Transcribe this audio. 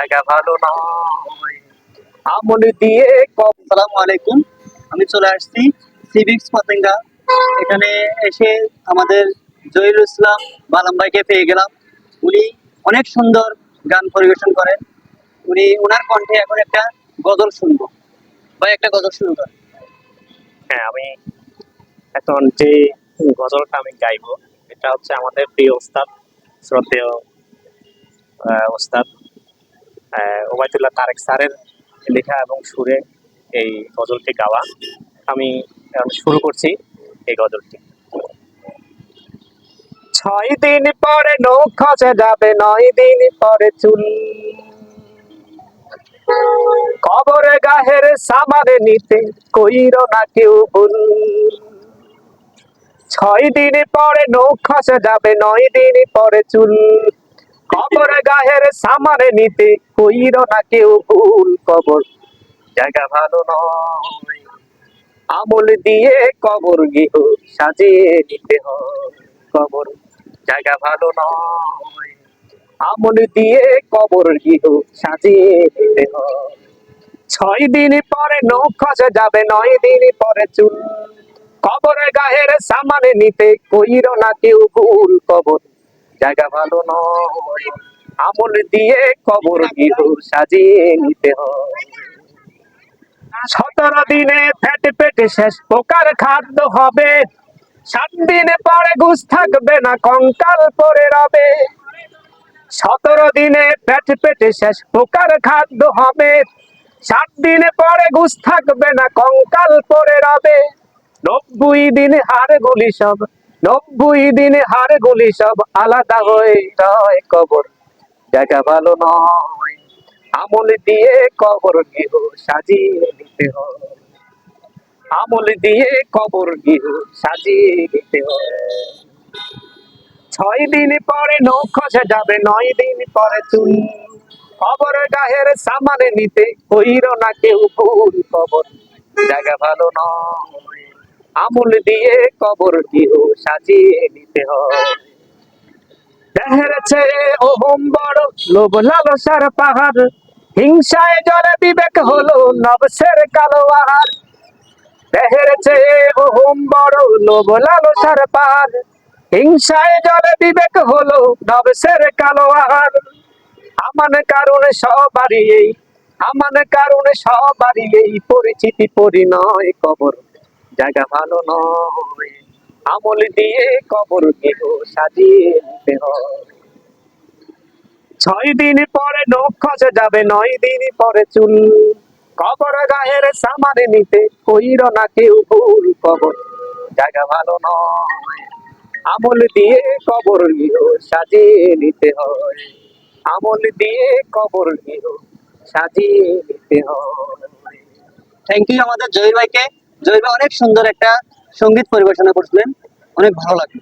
জায়গা ভালো নয়। আমল দিয়ে আসসালামু আলাইকুম। আমি চলে আসছি সিভিক্স পতেঙ্গা। এখানে এসে আমাদের জহিরুল ইসলাম বালাম ভাইকে পেয়ে গেলাম। উনি অনেক সুন্দর গান পরিবেশন করেন। ওনার কণ্ঠে এখন একটা গজল শুনবো। ভাই একটা গজল শুরু করেন। হ্যাঁ, আমি এখন যে গজলটা আমি গাইবো এটা হচ্ছে আমাদের প্রিয় ওস্তাদ, শ্রদ্ধেয় ওস্তাদ ওবায়দুল্লাহ তারেক স্যারের লেখা এবং সুরে এই গজলটি গাওয়া। আমি এখন শুরু করছি এই গজলটি। 6 দিন পরে নখ খসে যাবে, 9 দিন পরে চুল, কবরে গাহের সামারে নিতে কইরো না কেউ ভুল। 6 দিন পরে নখ খসে যাবে, 9 দিন পরে চুল, কবরে গাহের সামারে নিতে কইরো না কেউ ভুল। কবর জায়গা ভালো নয়, আমল দিয়ে কবর গৃহ সাজিয়ে নিতে হয়। কবর জায়গা ভালো নয়, আমল দিয়ে কবর গৃহ সাজিয়ে নিতে হয়। 6 দিন পরে নখ খসে যাবে, 9 দিন পরে চুল, কবরে গাহের সামানে নিতে কইরো না কেউ ভুল। কবর জায়গা ভালো নয়, আমল দিয়ে কবর গৃহ সাজিয়ে নিতে হয়। 17 দিনে ফেটে পেটে শেষ পোকার খাদ্য হবে, 7 দিন পরে ঘুষ থাকবে না কঙ্কাল পরে রবে। 17 দিনে পেটে পেটে শেষ পোকার খাদ্য হবে, 7 দিন পরে ঘুষ থাকবে না কঙ্কাল পরে রবে। 90 দিন হাড়গুলি সব, 90 দিন হাড়গুলি সব আলাদা হয়ে রয়। কবর জায়গা ভালো নয়, আমল দিয়ে কবর গৃহ সাজিয়ে নিতে হয়। আমল দিয়ে কবর গৃহ সাজিয়ে নিতে হয়। 6 দিন পরে নখ খসে যাবে, 9 দিন পরে চুল, কবর গাহের সামানে নিতে কইরো না কেউ ভুল। কবর জায়গা ভালো নয়, আমল দিয়ে কবর গৃহ সাজিয়ে নিতে হয়। দেহের চেয়ে ওহম বড়, লোভ লালসার পাহাড়, হিংসায় জলে বিবেক হলো নবসের কালো আহার। দেহের চেয়ে ওহম বড়, লোভ লালসার পাহাড়, হিংসায় জলে বিবেক হলো নবসের কালো আহার। আমান কারণ সবারই এই, আমান কারণ সবারই এই পরিচিতি পরিণয়। কবর জায়গা ভালো নয়, আমল দিয়ে কবর গৃহ সাজিয়ে নিতে হয়। 6 দিন পরে নখ খসে যাবে, 9 দিন পরে চুল, কবর গাহের সামানে নিতে কইরো না কেউ ভুল। কবর জায়গা ভালো নয়, আমল দিয়ে কবর গৃহ সাজিয়ে নিতে হয়। আমল দিয়ে কবর গৃহ সাজিয়ে নিতে হয়। থ্যাংক ইউ আমাদের জহির ভাইকে। জহির ভাই অনেক সুন্দর একটা সঙ্গীত পরিবেশনা করছিলেন, অনেক ভালো লাগলো।